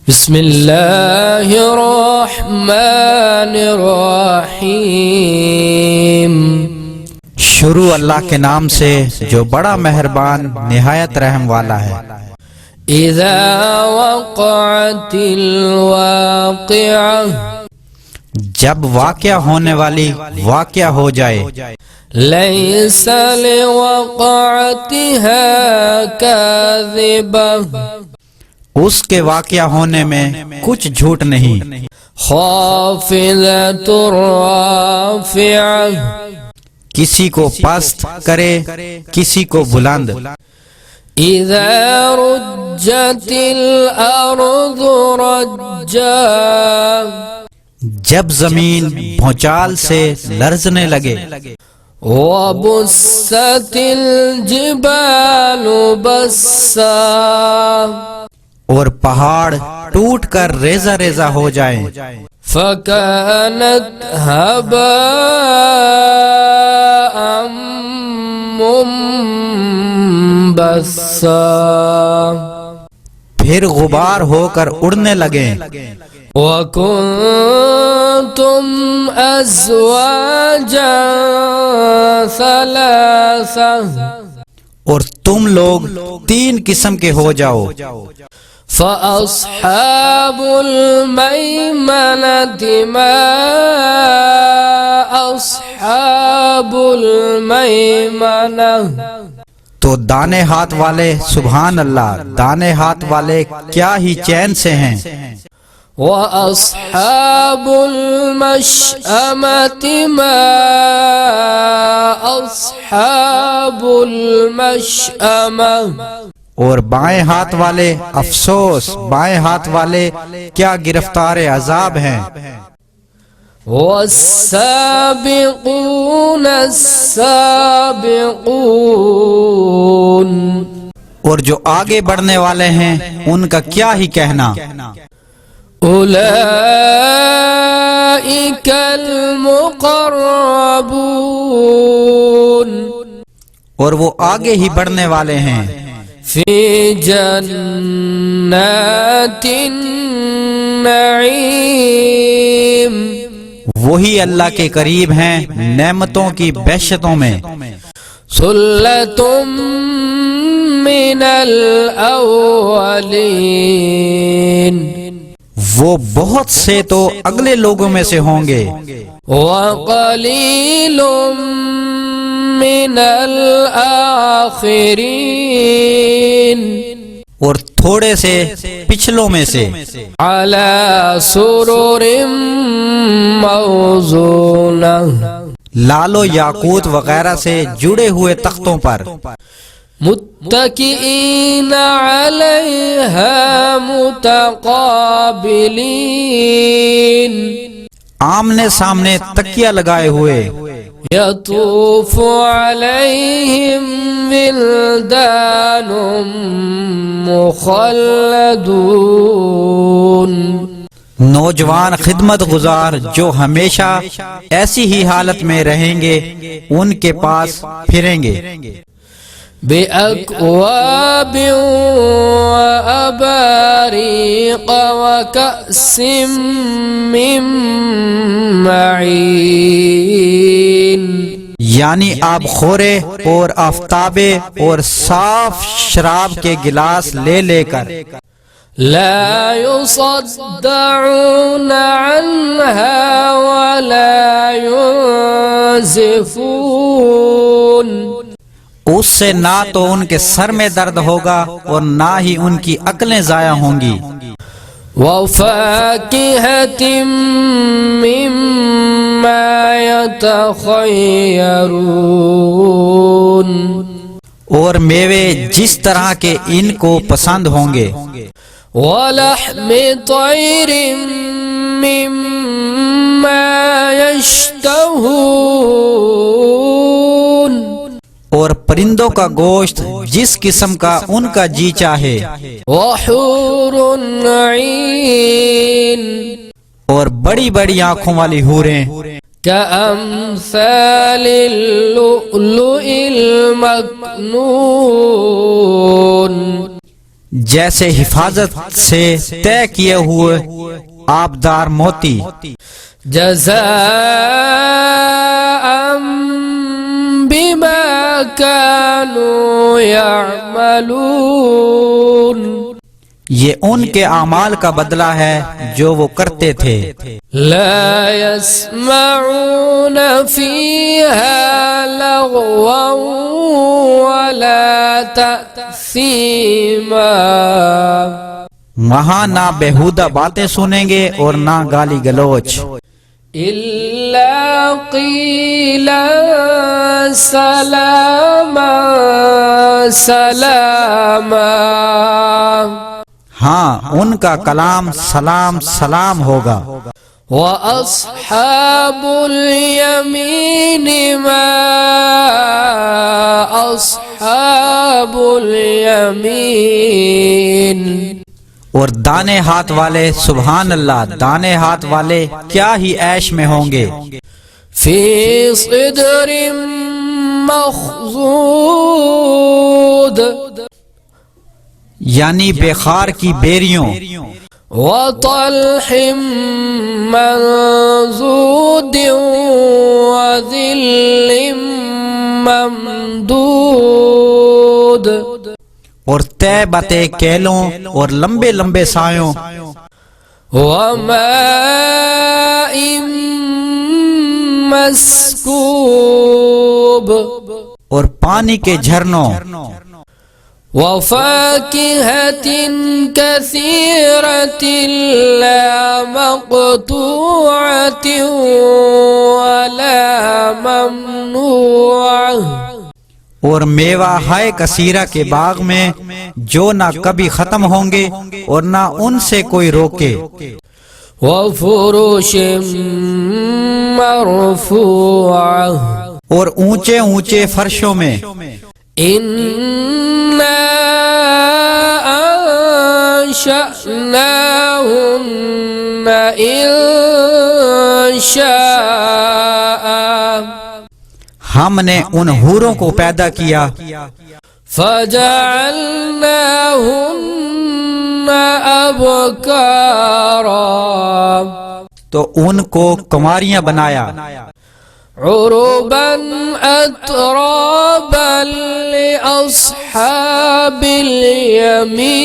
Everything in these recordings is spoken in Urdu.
بسم اللہ الرحمن الرحیم۔ شروع اللہ کے نام سے جو بڑا مہربان نہایت رحم والا ہے۔ اذا وقعت الواقعہ، جب واقعہ ہونے والی واقعہ ہو جائے، لیس لوقعتها کاذبہ، اس کے واقعہ ہونے میں کچھ جھوٹ نہیں، خافضۃ رافعہ، کسی کو پست کرے کسی کو بلند۔ اذا رجت الارض رجا، جب زمین بھونچال سے لرزنے لگے، وبست الجبال بسا، اور پہاڑ ٹوٹ کر ریزہ ریزہ ہو جائیں، فكانت هباء منبثا، پھر غبار ہو کر اڑنے لگیں، وكنتم أزواجا ثلاثة، اور تم لوگ تین قسم کے ہو جاؤ، فأصحاب الميمنة ما أصحاب الميمنة، تو دانے ہاتھ والے سبحان اللہ، دانے ہاتھ والے کیا ہی چین سے ہیں، وأصحاب المشأمة ما أصحاب المشأمة، اور بائیں ہاتھ والے افسوس، بائیں ہاتھ والے کیا گرفتار عذاب ہیں، والسابقون السابقون، اور جو آگے بڑھنے والے ہیں ان کا کیا ہی کہنا، اولئک المقربون، اور وہ آگے ہی بڑھنے والے ہیں، فی جنات النعیم، وہی اللہ کے قریب ہیں نعمتوں کی بہشتوں میں، ثلۃ من الاولین، وہ بہت سے تو اگلے لوگوں میں سے ہوں گے، وقلیل من الآخرین، اور تھوڑے سے پچھلوں میں سے، علی سرر موضونہ، لال و یاقوت وغیرہ سے جڑے ہوئے تختوں پر، متکئین علیہا متقابلین، آمنے سامنے تکیہ لگائے ہوئے، یطوف علیہم ولدان مخلدون، نوجوان خدمت گزار جو ہمیشہ ایسی ہی حالت میں رہیں گے ان کے پاس پھریں گے، بأکواب وأباریق وکأس من معین، یعنی آب خورے اور آفتابے اور صاف شراب کے گلاس لے لے کر، لا يصدعون عنها ولا ينزفون، اس سے نہ تو ان کے سر میں درد ہوگا اور نہ ہی ان کی عقلیں ضائع ہوں گی، وفاکہۃ مما یتخیرون، اور میوے جس طرح کے ان کو پسند ہوں گے، ولحم طیر مما یشتہون، اور پرندوں کا گوشت جس قسم کا ان کا جی چاہے، وحور عین، اور بڑی بڑی آنکھوں والی حوریں، کأمثال اللؤلؤ المكنون، جیسے حفاظت سے طے کیے ہوئے آبدار موتی، جزاء بما كانوا يعملون، یہ ان کے اعمال کا بدلہ ہے جو وہ کرتے تھے۔ لا يسمعون فيها لغوا ولا تأثيما، وہاں نہ بےہودہ باتیں سنیں گے اور نہ گالی گلوچ، إلا قيلا سلاما سلاما، ہاں ان کا کلام سلام سلام ہوگا۔ وأصحاب اليمين ما أصحاب اليمين، اور دانے ہاتھ والے، سبحان اللہ، دانے ہاتھ والے کیا ہی عیش میں ہوں گے، في صدر مخضود، یعنی بخار کی بیریوں، وطلح منضود وظل ممدود، اور طے بتے کیلوں اور لمبے لمبے سایوں، وماء مسکوب، اور پانی کے جھرنوں، وفاكهة كثيرة لا مقطوعة ولا ممنوعة، اور میوہ ہائے کثیرہ کے باغ میں جو نہ کبھی ختم ہوں گے اور نہ ان سے کوئی روکے، وفرش مرفوعة، اور اونچے اونچے فرشوں میں، إنا أنشأناهن إنشاء، ہم نے ان حوروں کو پیدا کیا، فجعلناهن أبكارا، تو ان کو کنواریاں بنایا، عربا أترابا لأصحاب اليمين،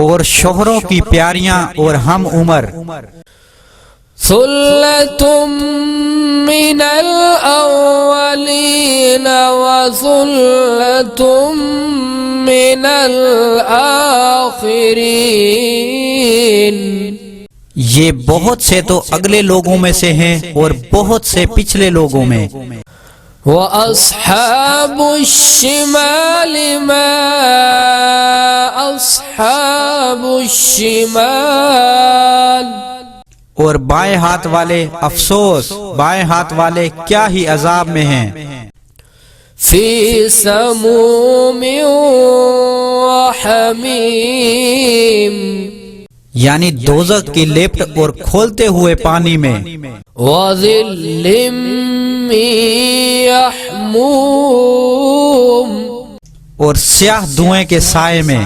اور شوہروں کی پیاریاں اور ہم عمر، ثلة من الأولين وثلة من الآخرين، یہ بہت سے تو اگلے لوگوں میں سے ہیں اور بہت سے پچھلے لوگوں میں، وأصحاب الشمال ما أصحاب الشمال، اور بائیں ہاتھ والے افسوس، بائیں ہاتھ والے کیا ہی عذاب میں ہیں، في سموم وحميم، یعنی دوزخ کی لپٹ اور کھولتے ہوئے پانی میں، وظل من يحموم، اور سیاہ دھوئیں کے سائے میں،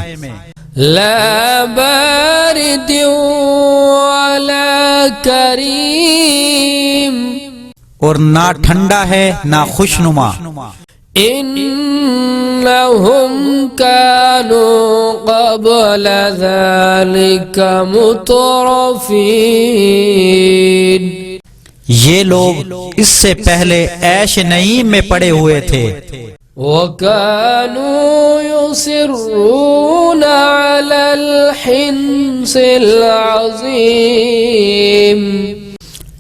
لا بارد ولا کریم، اور نہ ٹھنڈا ہے نہ خوشنما، إنهم كانوا قبل ذلك مترفين، یہ لوگ اس سے پہلے عیش نعیم میں پڑے ہوئے تھے، وكانوا يصرون على الحنث العظيم،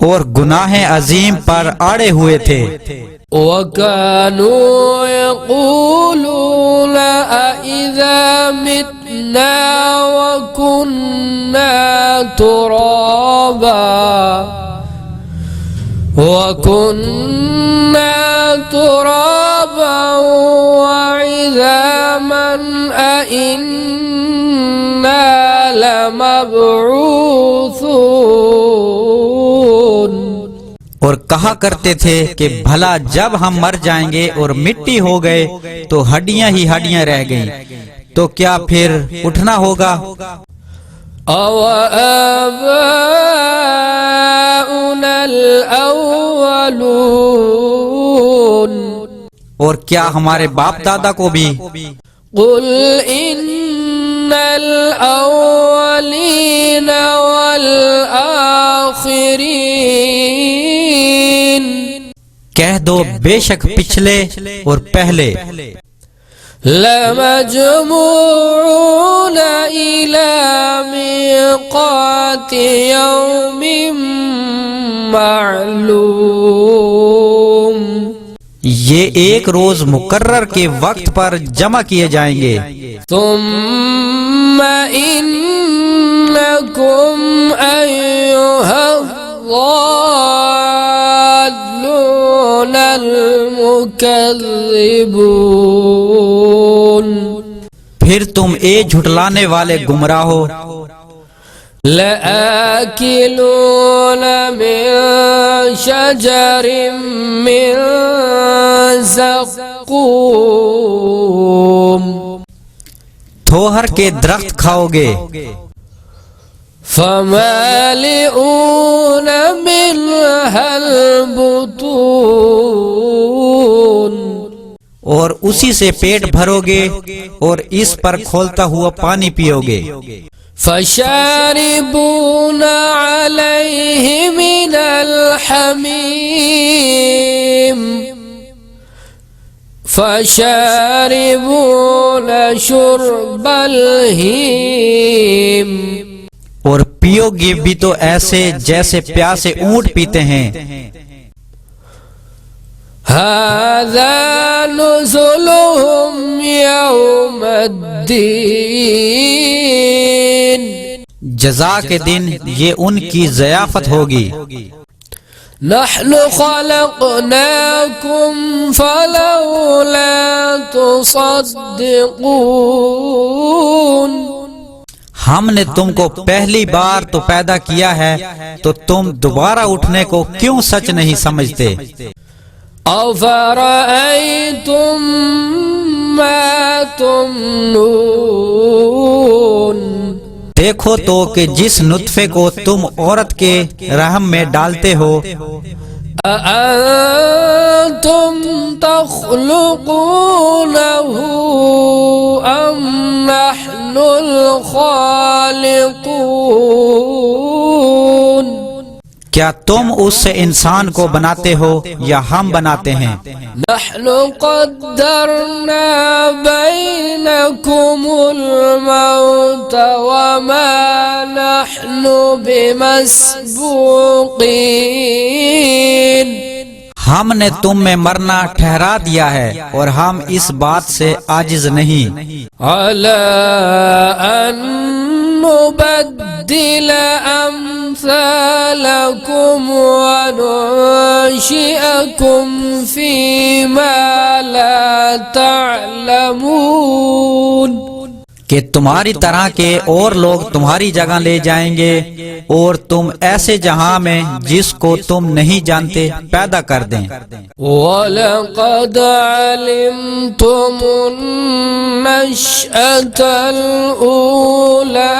اور گناہ عظیم پر آڑے ہوئے تھے، وكانوا يقولون أإذا متنا وكنا ترابا وعظاما أإنا لمبعوثون، اور کہا کرتے تھے کہ بھلا جب ہم مر جائیں گے اور مٹی ہو گئے تو ہڈیاں ہی ہڈیاں رہ گئیں تو کیا پھر اٹھنا ہوگا؟ أَوَآبَاؤُنَا الْأَوَّلُونَ اور کیا ہمارے باپ دادا کو بھی؟ قُلْ إِنَّ الْأَوَّلِينَ وَالْآخِرِينَ کہہ دو بے شک پچھلے اور پہلے لَمَجْمُوعُونَ إِلَى مِيقَاتِ يَوْمٍ مَّعْلُومٍ یہ ایک روز مقرر کے وقت پر جمع کیے جائیں گے۔ ثُمَّ إِنَّكُمْ أَيُّهَا الضَّالُّونَ الْمُكَذِّبُونَ پھر تم اے جھٹلانے والے گمراہ ہو لَآكِلُونَ مِن شَجَرٍ مِّن زَقُّومٍ تھوہر کے درخت کھاؤ گے فَمَالِئُونَ مِنْهَا الْبُطُونَ اور اسی سے پیٹ بھرو گے اور اس پر کھولتا ہوا پانی پیو گے فَشَارِبُونَ عَلَيْهِ مِنَ الْحَمِيمِ فَشَارِبُونَ شُرْبَ الْهِيمِ اور پیو گے بھی تو ایسے جیسے پیاسے اونٹ پیتے ہیں هَذَا نُزُلُهُمْ يَوْمَ الدِّينِ جزا کے دن یہ ان کی ضیافت ہوگی نحن خلقناكم فلولا تصدقون ہم نے تم کو پہلی بار تو پیدا کیا ہے تو تم دوبارہ اٹھنے کو کیوں سچ نہیں سمجھتے أَفَرَأَيْتُمْ مَا تُمْنُونَ دیکھو تو کہ جس نطفے کو تم عورت کے رحم میں ڈالتے ہو أَأَنْتُمْ تَخْلُقُونَهُ أَمْ نَحْنُ الْخَالِقُونَ کیا تم اس سے انسان کو بناتے ہو یا ہم بناتے ہیں نحن قدرنا بينكم الموت وما نحن بمسبوقين ہم نے تم میں مرنا ٹھہرا دیا ہے اور ہم اس بات سے عاجز نہیں على أن نبدل أمثالكم وننشئكم فيما لا تعلمون کہ تمہاری طرح کے اور لوگ تمہاری جگہ لے جائیں گے اور تم ایسے جہاں میں جس کو تم نہیں جانتے پیدا کر دیں وَلَقَدْ عَلِمْتُمُ النَّشْأَةَ الْأُولَى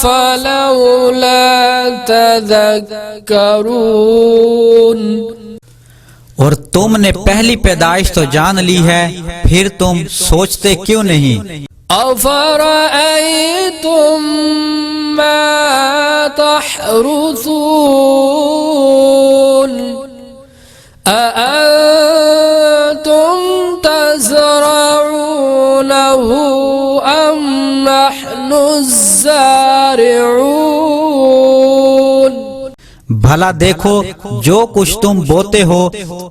فَلَوْلَا تَذَكَّرُونَ اور تم نے پہلی پیدائش تو جان لی ہے پھر تم سوچتے کیوں نہیں أَفَرَأَيْتُمْ مَا تَحْرُثُونَ أَأَنْتُمْ تَزْرَعُونَهُ أَمْ نَحْنُ الزَّارِعُونَ بھلا دیکھو جو کچھ تم بوتے ہو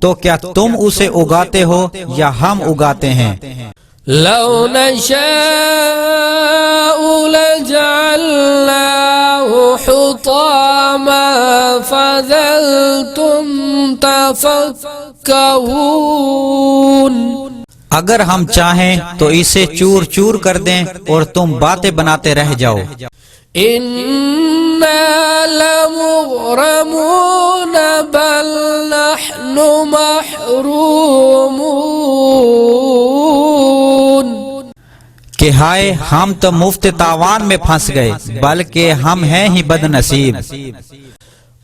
تو کیا تم اسے اگاتے ہو یا ہم اگاتے ہیں لو نشاء لجعلناه حطاما فظلتم تفكهون اگر ہم چاہیں تو اسے چور چور کر دیں اور تم باتیں بناتے رہ جاؤ إنا لمغرمون بل نحن محرومون کہ ہائے ہم تو مفت تاوان میں پھنس گئے بلکہ ہم ہیں ہی بد نصیب۔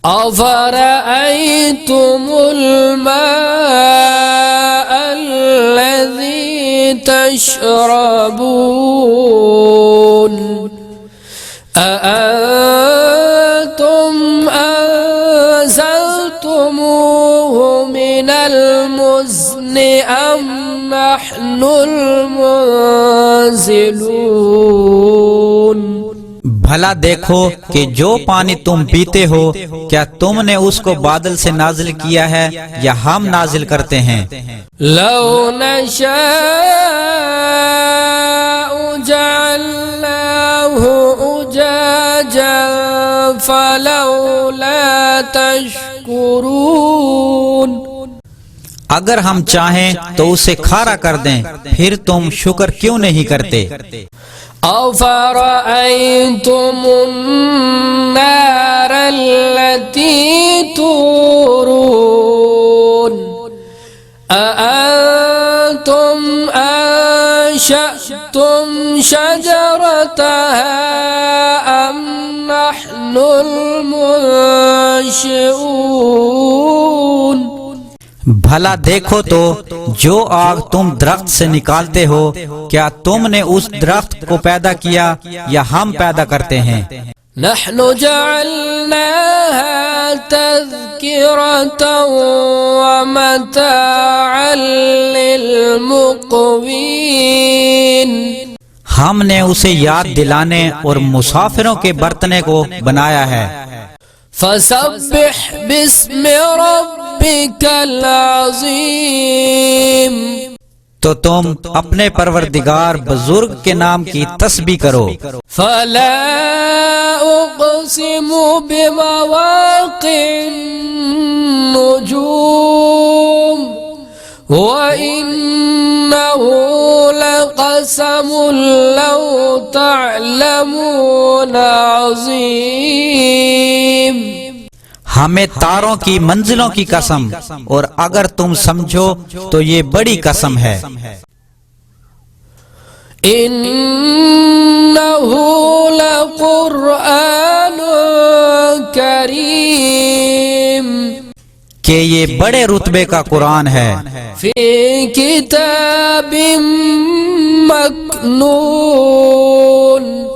أفرأيتم الماء الذي تشربون أأنتم أنزلتموه من المزن أم نحن المنزلون بھلا دیکھو کہ جو پانی تم پیتے ہو کیا تم نے اس کو بادل سے نازل کیا ہے یا ہم نازل کرتے ہیں؟ لو نشاء جعلناه أجاجا فلولا تشكرون اگر ہم چاہیں تو اسے کھارا کر دیں پھر تم شکر کیوں نہیں کرتے؟ أفرأيتم النار التي تورون أأنتم أنشأتم شجرتها أم نحن المنشئون بھلا دیکھو تو جو آگ تم درخت سے نکالتے ہو کیا تم نے اس درخت کو پیدا کیا یا ہم پیدا کرتے ہیں؟ نحن جعلناها تذكرة ومتاعا للمقوين ہم نے اسے یاد دلانے اور مسافروں کے برتنے کو بنایا ہے۔ فسبح باسم ربك العظيم تو تم اپنے پروردگار بزرگ کے نام کی تسبیح کرو۔ فلا أقسم بمواقع النجوم وإنه لقسم لو تعلمون عظيم ہمیں تاروں کی منزلوں کی قسم اور اگر تم سمجھو تو یہ بڑی قسم ہے۔ إنه لقرآن کریم کہ یہ بڑے رتبے کا قرآن ہے۔ فی کتاب مکنون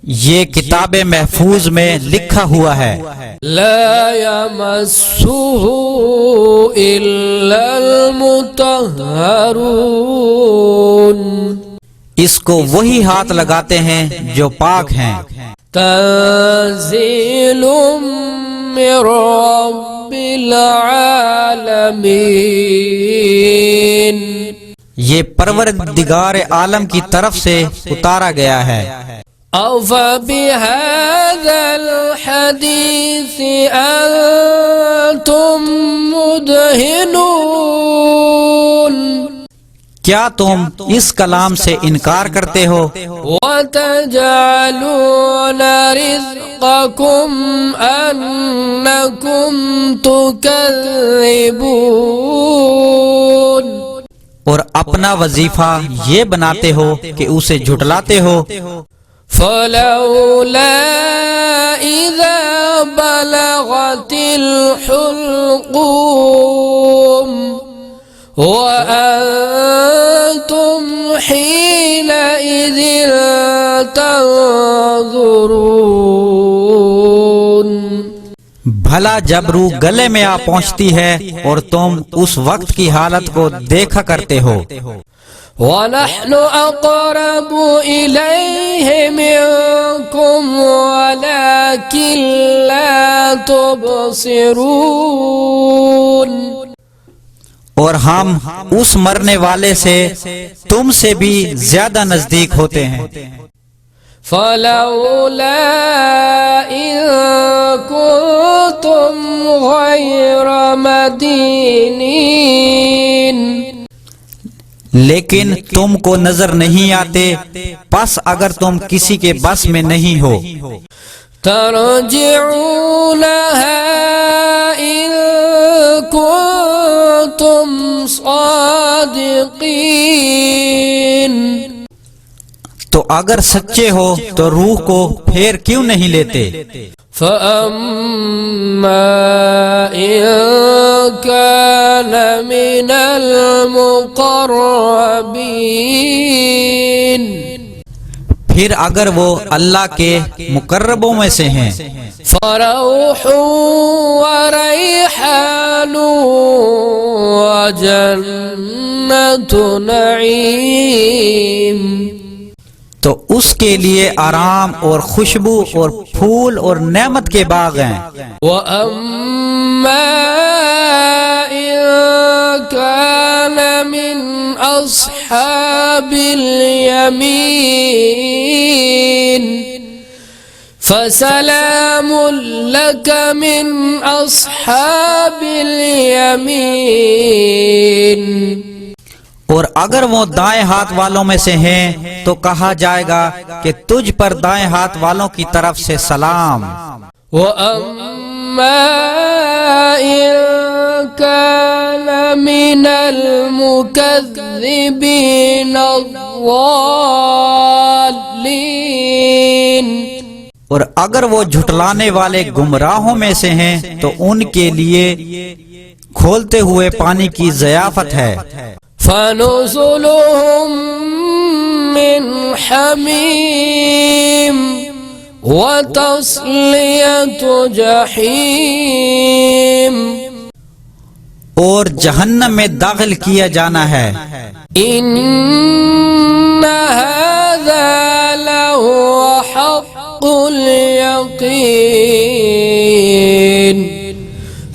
یہ کتاب محفوظ میں لکھا ہوا ہے۔ لا یمسہ الا المطہرون اس کو وہی ہاتھ لگاتے ہیں جو پاک ہیں۔ تنزیل من رب العالمین یہ پروردگار عالم کی طرف سے اتارا گیا ہے۔ أَفَبِهَذَا الْحَدِيثِ أَنْتُمْ مُدْهِنُونَ کیا تم اس کلام سے انکار کرتے ہو؟ وَتَجْعَلُونَ رِزْقَكُمْ أَنَّكُمْ تُكَذِّبُونَ اور اپنا وظیفہ یہ بناتے ہو کہ اسے جھٹلاتے ہو۔ فلولا إذا بلغت الحلقوم وأنتم حينئذ تنظرون بھلا جب روح گلے میں آ پہنچتی ہے اور تم اس وقت کی حالت کو دیکھا کرتے ہو۔ وَنَحْنُ أَقْرَبُ إِلَيْهِ مِنْكُمْ وَلَكِنْ لَا تُبْصِرُونَ اور ہم اس مرنے والے سے تم سے بھی زیادہ نزدیک ہوتے ہیں۔ فَلَوْلَا إِن كُنتُمْ غَيْرَ مَدِينِينَ لیکن تم کو نظر نہیں آتے پس اگر تم کسی کے بس میں نہیں ہو۔ ترجعونها إن كنتم صادقين تو اگر سچے ہو تو روح کو پھیر کیوں نہیں لیتے؟ فأما إن كان من المقربين پھر اگر وہ اللہ کے مقربوں میں سے ہیں فروح وريحان وجنة نعيم تو اس کے لیے آرام اور خوشبو اور پھول اور نعمت کے باغ ہیں۔ وَأَمَّا إِن كَانَ مِنْ أَصْحَابِ الْيَمِينِ فَسَلَامٌ لَكَ مِنْ أَصْحَابِ الْيَمِينِ اور اگر وہ دائیں ہاتھ والوں میں سے ہیں تو کہا جائے گا کہ تجھ پر دائیں ہاتھ والوں کی طرف سے سلام۔ وَأَمَّا إِن كَانَ مِنَ الْمُكَذِّبِينَ الضَّالِّينَ اور اگر وہ جھٹلانے والے گمراہوں میں سے ہیں تو ان کے لیے کھولتے ہوئے پانی کی ضیافت ہے۔ فَنُزُلُهُم مِّنْ حَمِيمٍ وَتَصْلِيَةُ جَحِيمٍ اور جہنم میں داخل کیا جانا ہے۔ إِنَّ هَذَا لَهُوَ حَقُّ الْيَقِينِ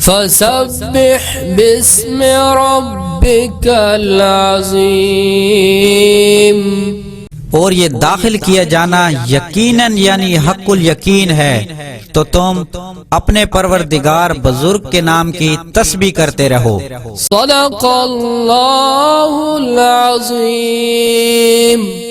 فَسَبِّحْ بِاسْمِ رَبِّكَ الْعَظِيمِ اور یہ داخل کیا جانا یقیناً یعنی حق الیقین ہے، تو تم اپنے پروردگار بزرگ کے نام کی تسبیح کرتے رہو۔ صدق اللہ العظیم۔